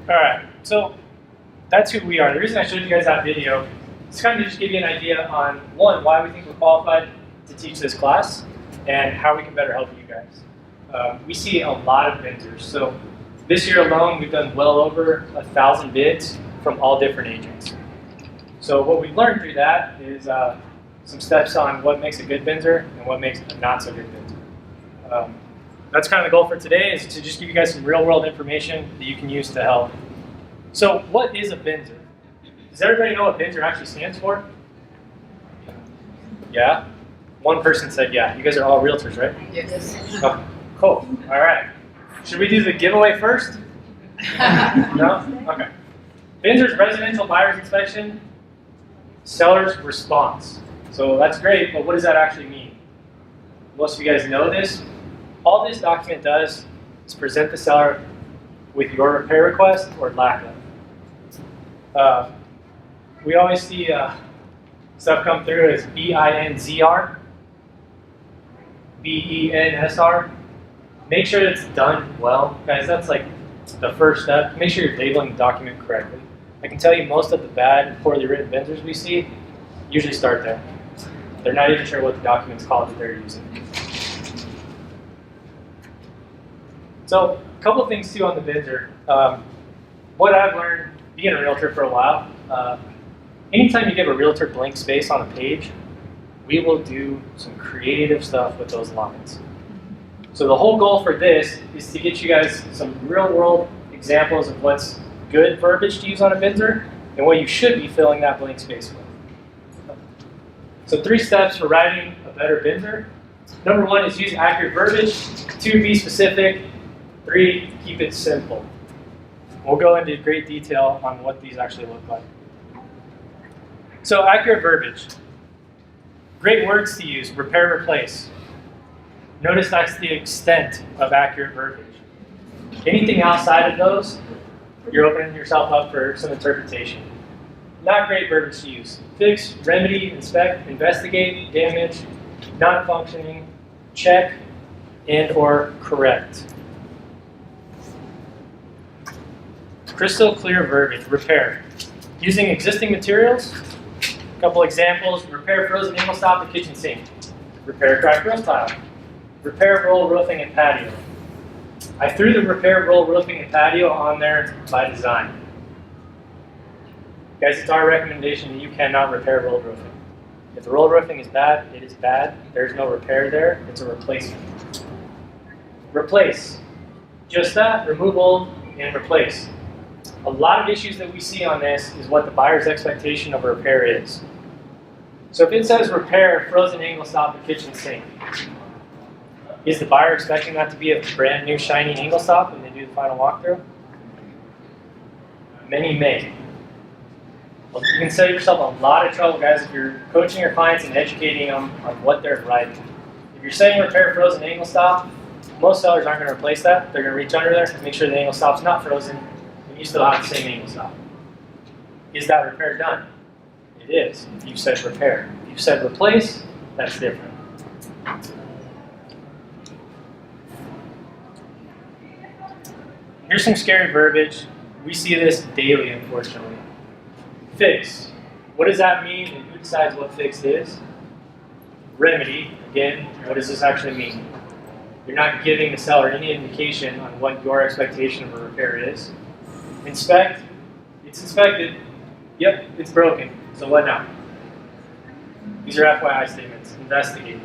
All right, so that's who we are. The reason I showed you guys that video is kind of just give you an idea on, one, why we think we're qualified to teach this class, and how we can better help you guys. We see a lot of benzers. So this year alone, we've done well over 1,000 bids from all different agents. So what we've learned through that is some steps on what makes a good benzer and what makes a not so good benzer. That's kind of the goal for today, is to just give you guys some real world information that you can use to help. So what is a benzer? Does everybody know what benzer actually stands for? Yeah? One person said yeah. You guys are all realtors, right? Yes. Okay, cool. All right. Should we do the giveaway first? No? Okay. Benzer's residential buyer's inspection, seller's response. So that's great, but what does that actually mean? Most of you guys know this. All this document does is present the seller with your repair request or lack of. We always see stuff come through as BINZR, BENSR. Make sure it's done well, guys. That's like the first step. Make sure you're labeling the document correctly. I can tell you most of the bad, poorly written benzers we see usually start there. They're not even sure what the document's called that they're using. So a couple of things too on the benzer. What I've learned being a realtor for a while, anytime you give a realtor blank space on a page, we will do some creative stuff with those lines. So the whole goal for this is to get you guys some real world examples of what's good verbiage to use on a benzer and what you should be filling that blank space with. So 3 steps for writing a better benzer. Number 1 is use accurate verbiage. 2, be specific. 3, keep it simple. We'll go into great detail on what these actually look like. So accurate verbiage. Great words to use: repair, replace. Notice that's the extent of accurate verbiage. Anything outside of those, you're opening yourself up for some interpretation. Not great verbiage to use: fix, remedy, inspect, investigate, damage, not functioning, check, and or correct. Crystal clear verbiage: repair. Using existing materials. A couple examples: repair frozen angle stop the kitchen sink. Repair cracked roof tile. Repair roll roofing and patio. I threw the repair roll roofing and patio on there by design. Guys, it's our recommendation that you cannot repair roll roofing. If the roll roofing is bad, it is bad. There's no repair there. It's a replacement. Replace. Just that, remove old and replace. A lot of issues that we see on this is what the buyer's expectation of a repair is. So if it says repair frozen angle stop the kitchen sink, is the buyer expecting that to be a brand new shiny angle stop when they do the final walkthrough? Many may. Well, you can save yourself a lot of trouble, guys, if you're coaching your clients and educating them on what they're writing. If you're saying repair frozen angle stop, most sellers aren't going to replace that. They're going to reach under there and make sure the angle stop's not frozen, and you still have the same angle stop. Is that repair done? It is. If you said repair. If you said replace, that's different. Here's some scary verbiage. We see this daily, unfortunately. Fix. What does that mean, and who decides what fix is? Remedy. Again, what does this actually mean? You're not giving the seller any indication on what your expectation of a repair is. Inspect. It's inspected. Yep, it's broken. So what now? These are FYI statements. Investigate.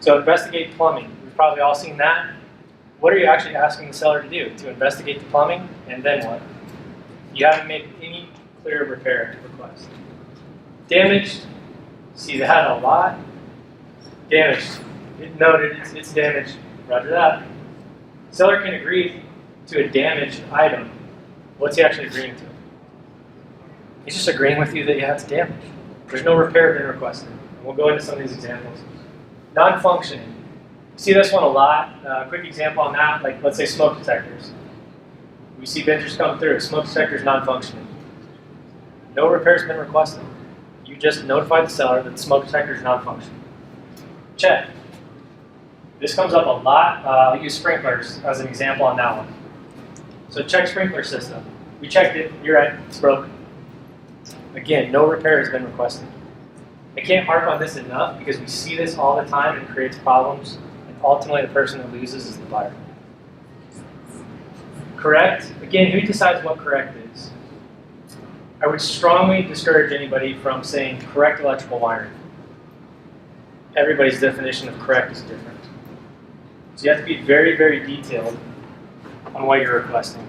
So investigate plumbing. We've probably all seen that. What are you actually asking the seller to do? To investigate the plumbing, and then what? You haven't made any clear repair request. Damaged. See that a lot. Damaged. Noted, it's damaged. Roger that. Seller can agree to a damaged item. What's he actually agreeing to? He's just agreeing with you that yeah, it's damaged. There's no repair been requested. We'll go into some of these examples. Non-functioning. See this one a lot. Quick example on that, like let's say smoke detectors. We see benzers come through. Smoke detectors non-functioning. No repair's been requested. You just notified the seller that the smoke detector is non-functioning. Check. This comes up a lot. I'll use sprinklers as an example on that one. So check sprinkler system. We checked it, you're right, it's broken. Again, no repair has been requested. I can't harp on this enough because we see this all the time and it creates problems, and ultimately the person that loses is the buyer. Correct? Again, who decides what correct is? I would strongly discourage anybody from saying correct electrical wiring. Everybody's definition of correct is different. So you have to be very, very detailed on what you're requesting.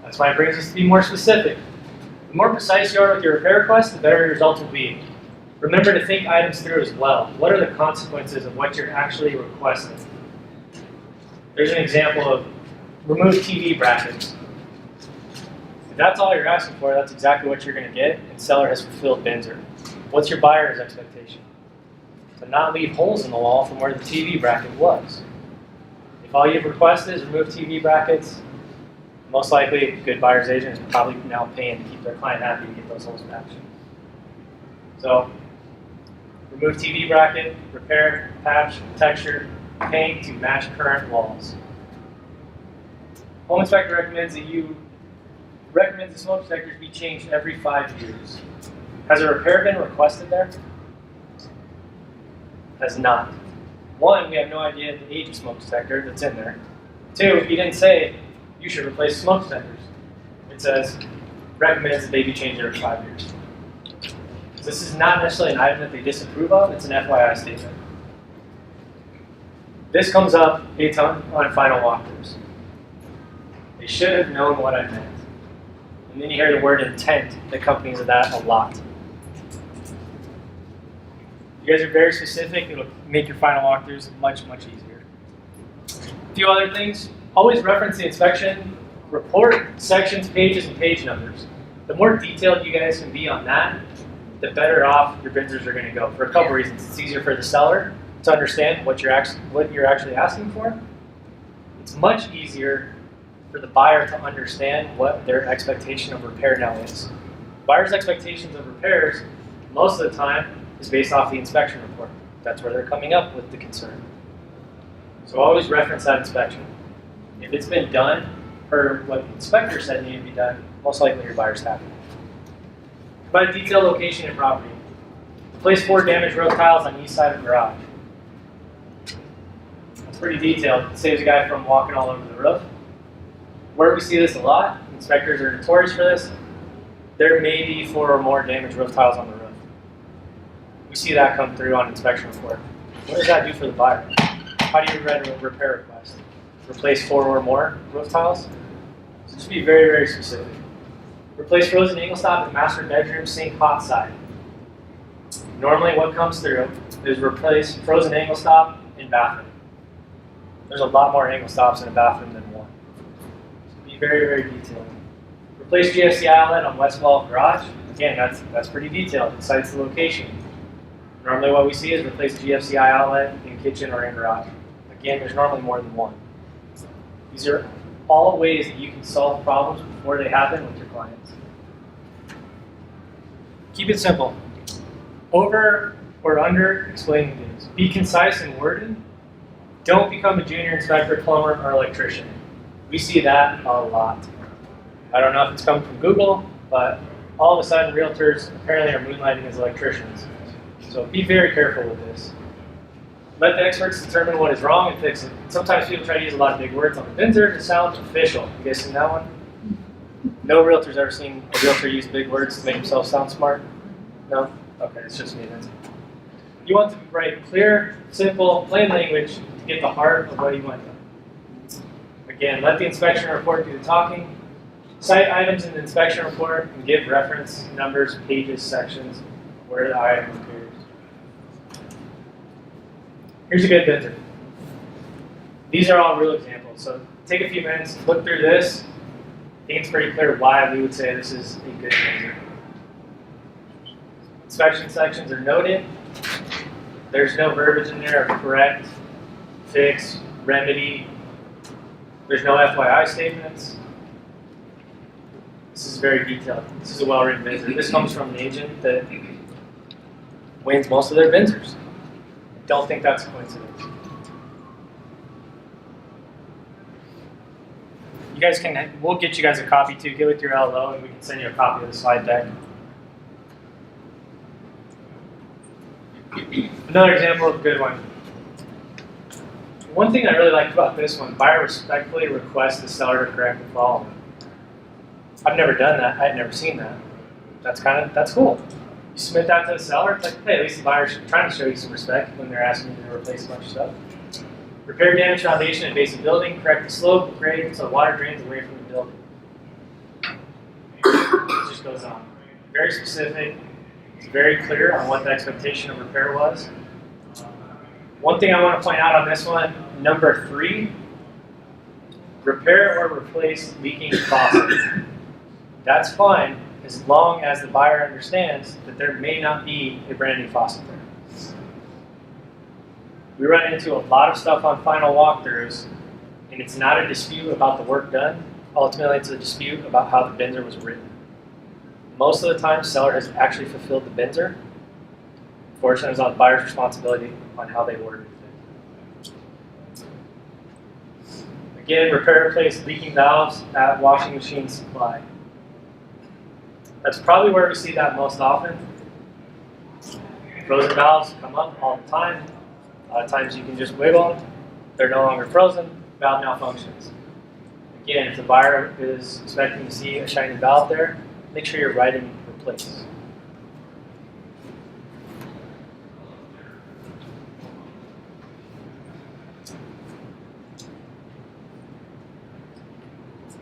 That's why it brings us to be more specific. The more precise you are with your repair request, the better your results will be. Remember to think items through as well. What are the consequences of what you're actually requesting? There's an example of remove TV brackets. If that's all you're asking for, that's exactly what you're going to get, and seller has fulfilled Binzer. What's your buyer's expectation? To not leave holes in the wall from where the TV bracket was. If all you've requested is remove TV brackets, most likely a good buyer's agent is probably now paying to keep their client happy to get those holes patched. So, remove TV bracket, repair, patch, texture, paint to match current walls. Home inspector recommends the smoke detectors be changed every 5 years. Has a repair been requested there? Has not. One, we have no idea the age of smoke detector that's in there. Two, he didn't say you should replace smoke detectors. It says recommends that they be changed every 5 years. This is not necessarily an item that they disapprove of, it's an FYI statement. This comes up a ton on final walkthroughs. They should have known what I meant. And then you hear the word intent that accompanies that a lot. You guys are very specific, it'll make your final walkthroughs much, much easier. A few other things, always reference the inspection report, sections, pages, and page numbers. The more detailed you guys can be on that, the better off your Binzers are going to go for a couple reasons. It's easier for the seller to understand what you're actually asking for. It's much easier for the buyer to understand what their expectation of repair now is. Buyer's expectations of repairs, most of the time, is based off the inspection report. That's where they're coming up with the concern. So always reference that inspection. If it's been done per what the inspector said needed to be done, most likely your buyer's happy. Provide detailed location and property. Replace 4 damaged roof tiles on east side of garage. That's pretty detailed. It saves a guy from walking all over the roof. Where we see this a lot, inspectors are notorious for this, there may be 4 or more damaged roof tiles on the roof. We see that come through on inspection report. What does that do for the buyer? How do you read a repair request? Replace 4 or more roof tiles? So just be very, very specific. Replace frozen angle stop in master bedroom sink hot side. Normally what comes through is replace frozen angle stop in bathroom. There's a lot more angle stops in a bathroom than one. So be very, very detailed. Replace GFCI outlet on west wall of garage. Again, that's pretty detailed. It cites the location. Normally what we see is replace GFCI outlet in kitchen or in garage. Again, there's normally more than one. These are all ways that you can solve problems before they happen with your clients. Keep it simple. Over or under explaining things. Be concise and worded. Don't become a junior inspector, plumber, or electrician. We see that a lot. I don't know if it's coming from Google, but all of a sudden realtors apparently are moonlighting as electricians. So be very careful with this. Let the experts determine what is wrong and fix it. Sometimes people try to use a lot of big words on the Binzer to sound official. You guys seen that one? No realtor's ever seen a realtor use big words to make himself sound smart? No? Okay, it's just me then. You want to write clear, simple, plain language to get the heart of what you want done. Again, let the inspection report do the talking. Cite items in the inspection report and give reference numbers, pages, sections where the item appears. Here's a good Binzer. These are all real examples. So take a few minutes, look through this. I think it's pretty clear why we would say this is a good Binzer. Inspection sections are noted. There's no verbiage in there of correct, fix, remedy. There's no FYI statements. This is very detailed. This is a well-written Binzer. This comes from an agent that wins most of their Binzers. Don't think that's a coincidence. You guys can, we'll get you guys a copy too. Get with your LO and we can send you a copy of the slide deck. Another example of a good one. One thing I really like about this one, buyer respectfully requests the seller to correct the following. I've never done that. I've never seen that. That's cool. You submit that to the seller. It's like, hey, at least the buyer's trying to show you some respect when they're asking you to replace a bunch of stuff. Repair damaged foundation and base of building. Correct the slope, grade, so the water drains away from the building. It just goes on. Very specific. It's very clear on what the expectation of repair was. One thing I want to point out on this one, number 3, repair or replace leaking faucet. That's fine as long as the buyer understands that there may not be a brand new faucet there. We run into a lot of stuff on final walkthroughs, and it's not a dispute about the work done. Ultimately, it's a dispute about how the Binzer was written. Most of the time, seller has actually fulfilled the Binzer. Fortunately, it's on the buyer's responsibility on how they ordered it. Again, repair, replace leaking valves at washing machine supply. That's probably where we see that most often. Frozen valves come up all the time. A lot of times you can just wiggle them. They're no longer frozen. Valve malfunctions. Again, if the buyer is expecting to see a shiny valve there, make sure you're writing replace.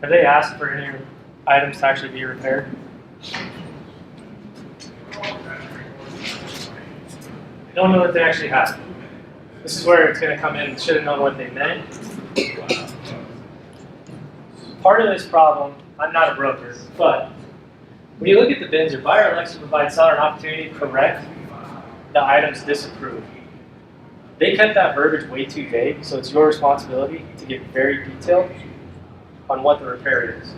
Have they asked for any items to actually be repaired? I don't know that they actually have. This is where it's going to come in. Should have known what they meant. Part of this problem, I'm not a broker, but when you look at the Binzer, buyer elects to provide seller an opportunity to correct the items disapproved. They kept that verbiage way too vague, so it's your responsibility to get very detailed on what the repair is.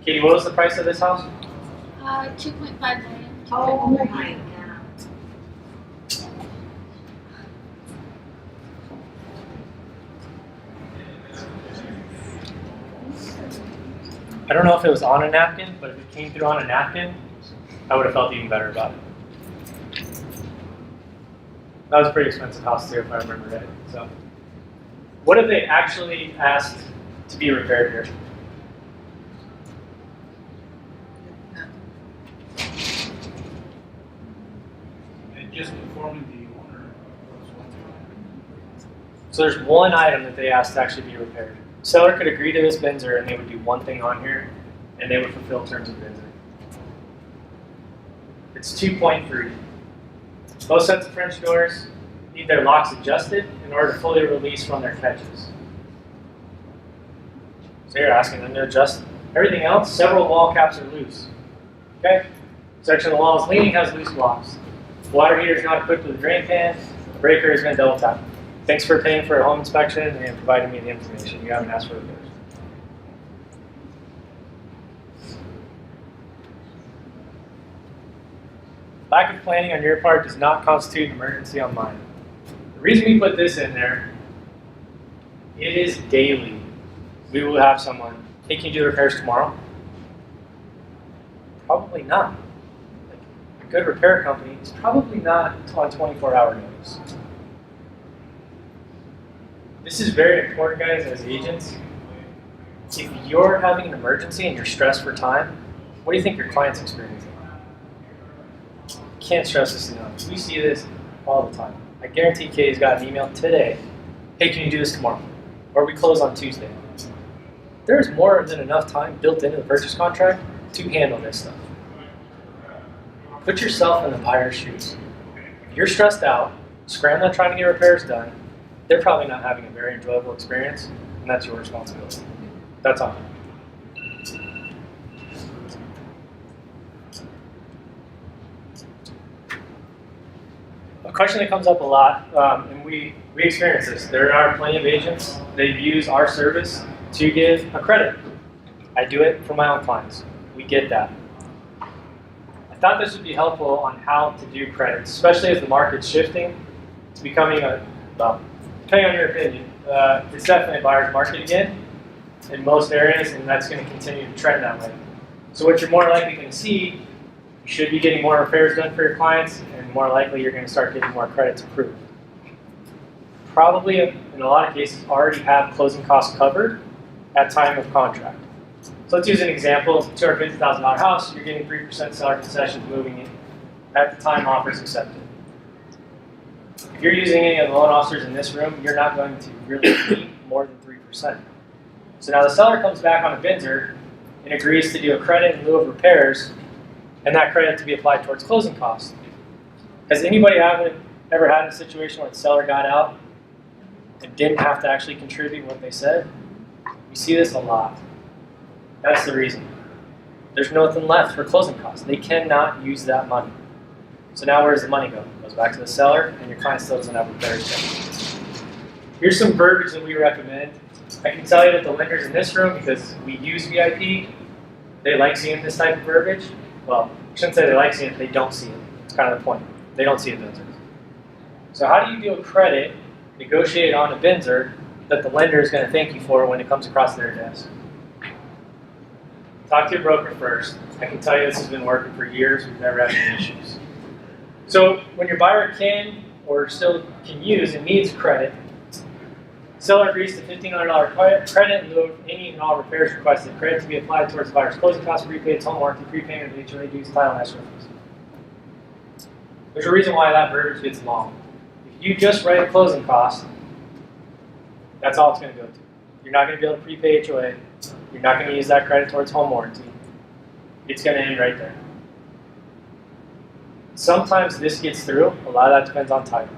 Katie, what was the price of this house? 2.5 million. Oh my God. I don't know if it was on a napkin, but if it came through on a napkin, I would have felt even better about it. That was a pretty expensive house too, if I remember right. So, what have they actually asked to be repaired here? Just informing the owner. So there's one item that they asked to actually be repaired. Seller could agree to this Binzer and they would do one thing on here and they would fulfill terms of Binzer. It's 2.3. Both sets of French doors need their locks adjusted in order to fully release from their catches. So you're asking them to adjust everything else. Several wall caps are loose. Okay? Section of the wall is leaning, has loose blocks. Water heater is not equipped with a drain pan. Breaker has been double tapped. Thanks for paying for a home inspection and providing me the information. You haven't asked for repairs. Lack of planning on your part does not constitute an emergency on mine. The reason we put this in there, it is daily. We will have someone, hey, can you do the repairs tomorrow? Probably not. A good repair company is probably not on 24-hour notice. This is very important, guys, as agents. If you're having an emergency and you're stressed for time, what do you think your client's experiencing? Can't stress this enough. We see this all the time. I guarantee Katie's got an email today. Hey, can you do this tomorrow? Or we close on Tuesday. There's more than enough time built into the purchase contract to handle this stuff. Put yourself in the buyer's shoes. If you're stressed out, scrambling trying to get repairs done, they're probably not having a very enjoyable experience, and that's your responsibility. That's all. A question that comes up a lot, and we experience this. There are plenty of agents that use our service to give a credit. I do it for my own clients. We get that. I thought this would be helpful on how to do credits, especially as the market's shifting. It's becoming well, depending on your opinion, it's definitely a buyer's market again in most areas, and that's going to continue to trend that way. So what you're more likely going to see, you should be getting more repairs done for your clients, and more likely you're going to start getting more credits approved. Probably, in a lot of cases, already have closing costs covered at time of contract. So let's use an example, $250,000 house, you're getting 3% seller concessions moving in at the time offer is accepted. If you're using any of the loan officers in this room, you're not going to really need more than 3%. So now the seller comes back on a Binzer and agrees to do a credit in lieu of repairs, and that credit to be applied towards closing costs. Has anybody ever had a situation where the seller got out and didn't have to actually contribute what they said? We see this a lot. That's the reason. There's nothing left for closing costs. They cannot use that money. So now where does the money go? It goes back to the seller, and your client still doesn't have repairs done. Here's some verbiage that we recommend. I can tell you that the lenders in this room, because we use VIP, they like seeing this type of verbiage. Well, I shouldn't say they like seeing it, they don't see it. It's kind of the point. They don't see a Binzer. So how do you do a credit, negotiate on a Binzer, that the lender is going to thank you for when it comes across their desk? Talk to your broker first. I can tell you this has been working for years. We've never had any issues. So when your buyer can or still can use and needs credit, seller agrees to $1,500 credit in lieu of any and all repairs requested. Credit to be applied towards the buyer's closing costs, prepaid, home warranty, prepayment of HOA dues, title, and escrow fees. There's a reason why that verbiage gets long. If you just write a closing cost, that's all it's going to go to. You're not going to be able to prepay HOA. You're not going to use that credit towards home warranty. It's going to end right there. Sometimes this gets through. A lot of that depends on title.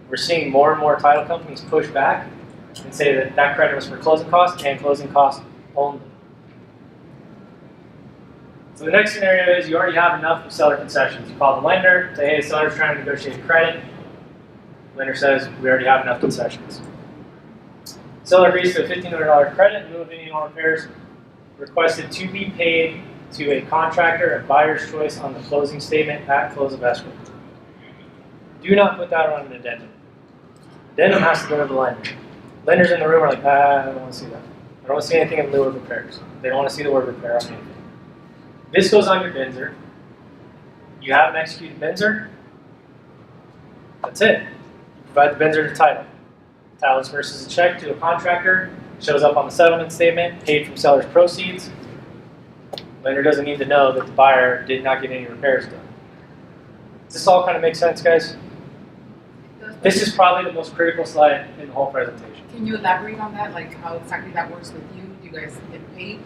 We're seeing more and more title companies push back and say that that credit was for closing costs and closing costs only. So the next scenario is you already have enough of seller concessions. You call the lender, say, hey, the seller's trying to negotiate credit. The lender says, we already have enough concessions. Seller agrees to a $1,500 credit in lieu of any and all repairs requested to be paid to a contractor at buyer's choice on the closing statement at close of escrow. Do not put that on an addendum. Addendum has to go to the lender. Lenders in the room are like, I don't want to see that. I don't want to see anything in lieu of repairs. They don't want to see the word repair on anything. This goes on your Binzer. You have an executed Binzer. That's it. You provide the Binzer to title. Title disperses a check to a contractor, shows up on the settlement statement, paid from seller's proceeds. Lender doesn't need to know that the buyer did not get any repairs done. Does this all kind of make sense, guys? This is probably the most critical slide in the whole presentation. Can you elaborate on that, like how exactly that works with you? Do you guys get paid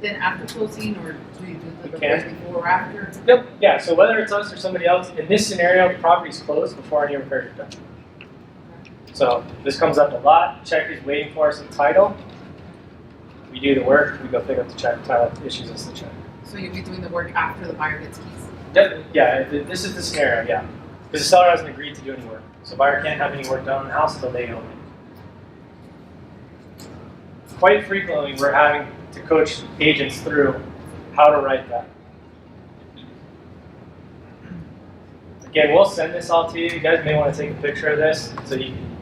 then after closing, or do you do the repairs before or after? Yep. Yeah, so whether it's us or somebody else, in this scenario, the property's closed before any repairs are done. So this comes up a lot. Check is waiting for us in title. We do the work, we go pick up the check, title issues us the check. So you'll be doing the work after the buyer gets keys? Yep. Yeah, this is the scenario, yeah. Because the seller hasn't agreed to do any work. So buyer can't have any work done on the house until they own it. Quite frequently, we're having to coach agents through how to write that. Again, we'll send this all to you. You guys may want to take a picture of this so you can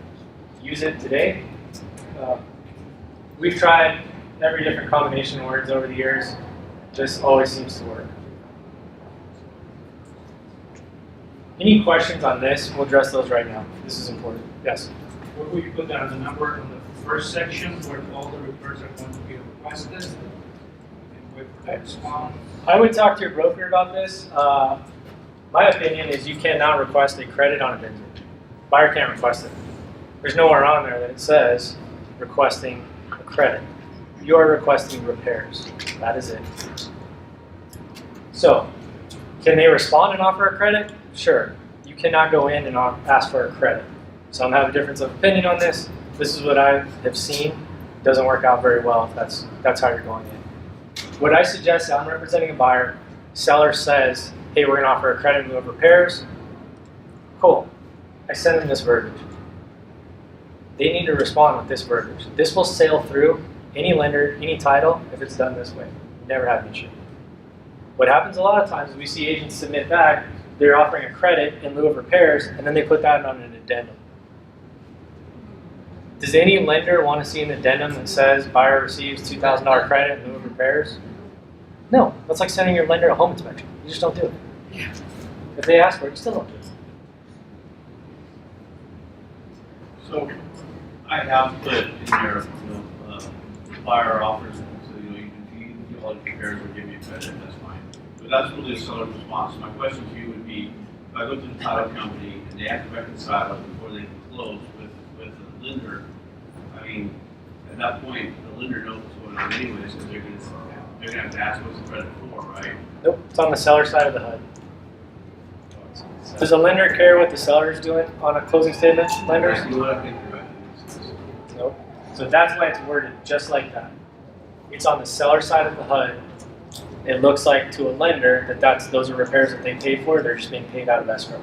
use it today. We've tried every different combination of words over the years. This always seems to work. Any questions on this? We'll address those right now. This is important. Yes? What would you put down as a number in the first section where all the repairs are going to be requested? And with X amount? I would talk to your broker about this. My opinion is you cannot request a credit on a Binzer. Buyer can't request it. There's nowhere on there that it says requesting a credit. You are requesting repairs. That is it. So, can they respond and offer a credit? Sure. You cannot go in and ask for a credit. Some have a difference of opinion on this. This is what I have seen. It doesn't work out very well if that's how you're going in. What I suggest, I'm representing a buyer. Seller says, hey, we're going to offer a credit in lieu of repairs. Cool. I send them this verbiage. They need to respond with this verbiage. This will sail through any lender, any title, if it's done this way. Never have an issue. What happens a lot of times is we see agents submit back, they're offering a credit in lieu of repairs, and then they put that on an addendum. Does any lender want to see an addendum that says buyer receives $2,000 credit in lieu of repairs? No, that's like sending your lender a home inspection. You just don't do it. If they ask for it, you still don't do it. So I have put in there, buyer offers, so you can do all the repairs or give you credit, that's fine. But that's really a seller's response. My question to you would be, if I go to the title company and they have to reconcile it before they can close with the lender, I mean, at that point, the lender knows what's going on anyways, because they're gonna have to ask what's the credit for, right? Nope, it's on the seller side of the HUD. Does the lender care what the seller is doing on a closing statement, lenders? You what I think you're right. Nope. So that's why it's worded just like that. It's on the seller side of the HUD. It looks like to a lender that those are repairs that they paid for. They're just being paid out of escrow.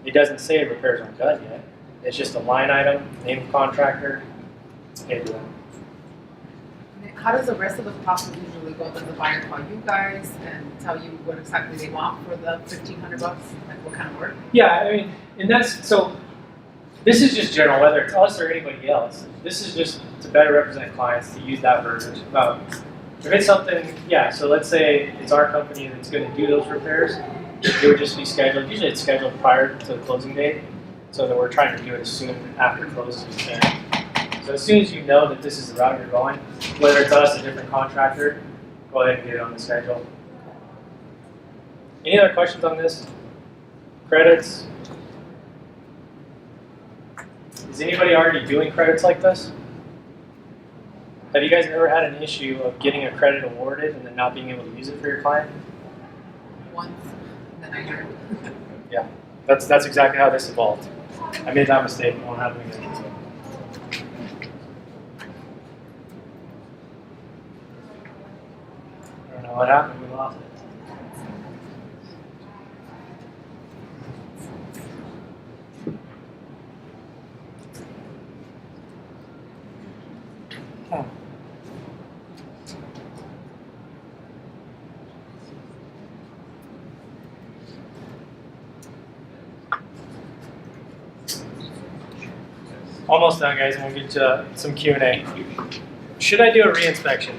It doesn't say repairs aren't done yet. It's just a line item, name of contractor, it's paid to them. How does the rest of the process usually go? Does the buyer call you guys and tell you what exactly they want for the $1,500? Like what kind of work? Yeah, I mean, and that's, so this is just general, whether it's us or anybody else. This is just to better represent clients, to use that verbiage about, if it's something, yeah, so let's say it's our company that's going to do those repairs, it would just be scheduled, usually it's scheduled prior to the closing date, so that we're trying to do it as soon after close as we can. So as soon as you know that this is the route you're going, whether it's us, a different contractor, go ahead and get it on the schedule. Any other questions on this? Credits? Is anybody already doing credits like this? Have you guys ever had an issue of getting a credit awarded and then not being able to use it for your client? Once, and then I learned. Yeah, that's exactly how this evolved. I made that mistake, it won't happen again. I don't know what happened, we lost it. Huh. Almost done, guys, and we'll get to some Q&A. Should I do a reinspection?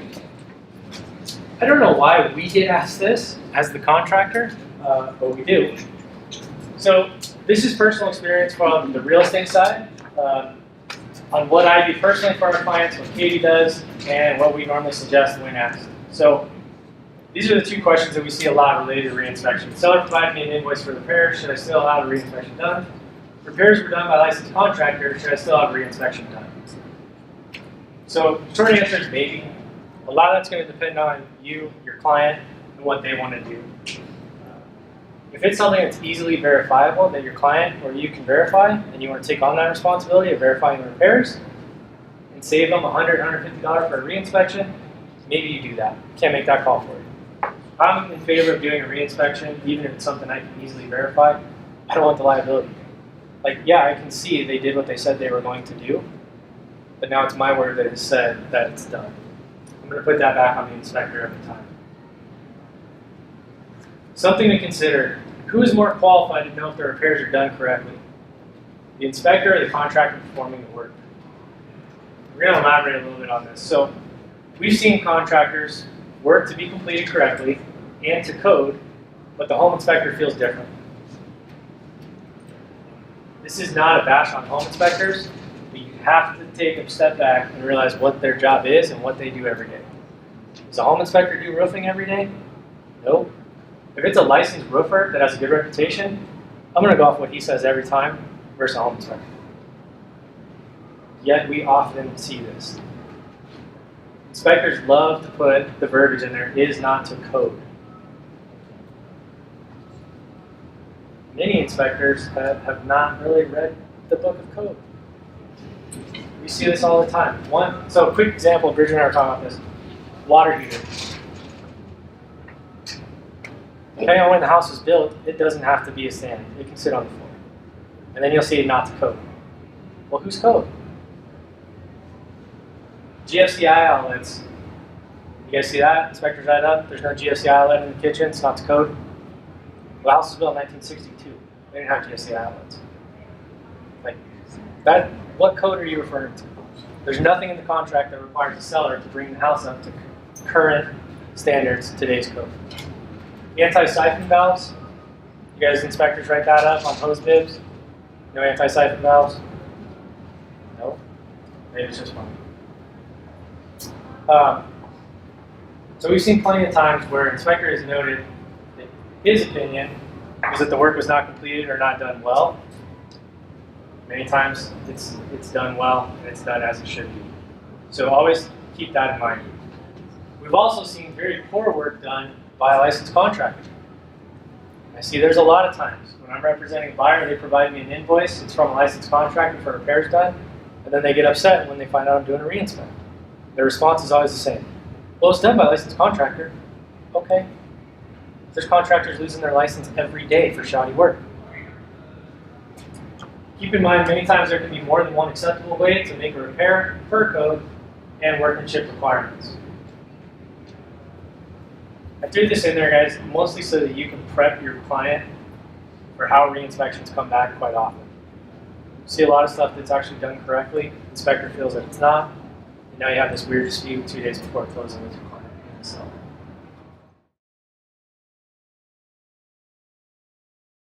I don't know why we get asked this as the contractor, but we do. So this is personal experience from the real estate side, on what I do personally for our clients, what Katie does, and what we normally suggest when asked. So these are the two questions that we see a lot related to reinspection. Seller provided me an invoice for repairs. Should I still have a reinspection done? Repairs were done by licensed contractor. Should I still have a reinspection done? So short answer is maybe. A lot of that's going to depend on you, your client, and what they want to do. If it's something that's easily verifiable that your client or you can verify, and you want to take on that responsibility of verifying the repairs and save them $100, $150 for a reinspection, maybe you do that. Can't make that call for you. I'm in favor of doing a reinspection, even if it's something I can easily verify. I don't want the liability. Like, yeah, I can see they did what they said they were going to do, but now it's my word that has said that it's done. I'm going to put that back on the inspector every time. Something to consider, who is more qualified to know if the repairs are done correctly? The inspector or the contractor performing the work? We're going to elaborate a little bit on this. So we've seen contractors work to be completed correctly and to code, but the home inspector feels different. This is not a bash on home inspectors, but you have to take a step back and realize what their job is and what they do every day. Does a home inspector do roofing every day? Nope. If it's a licensed roofer that has a good reputation, I'm going to go off what he says every time versus a home inspector. Yet we often see this. Inspectors love to put the verbiage in there, is not to code. Many inspectors have not really read the book of code. We see this all the time. So a quick example, Bridget and I were talking about this. Water heater. Depending on when the house was built, it doesn't have to be a stand. It can sit on the floor. And then you'll see it not to code. Well, who's code? GFCI outlets. You guys see that? Inspectors add up. There's no GFCI outlet in the kitchen. It's not to code. The house was built in 1962. They didn't have GFCI outlets. Like that. What code are you referring to? There's nothing in the contract that requires the seller to bring the house up to current standards, today's code. The anti-siphon valves, you guys inspectors write that up on hose bibs? No anti-siphon valves? No? Maybe it's just one. So we've seen plenty of times where inspector has noted that his opinion was that the work was not completed or not done well. Many times it's done well and it's done as it should be. So always keep that in mind. We've also seen very poor work done by a licensed contractor. I see there's a lot of times when I'm representing a buyer, they provide me an invoice, it's from a licensed contractor for repairs done, and then they get upset when they find out I'm doing a re-inspect. Their response is always the same. Well, it's done by a licensed contractor. Okay. There's contractors losing their license every day for shoddy work. Keep in mind, many times there can be more than one acceptable way to make a repair per code and workmanship requirements. I threw this in there, guys, mostly so that you can prep your client for how re-inspections come back quite often. You see a lot of stuff that's actually done correctly, inspector feels that it's not, and now you have this weird dispute 2 days before closing with your client. So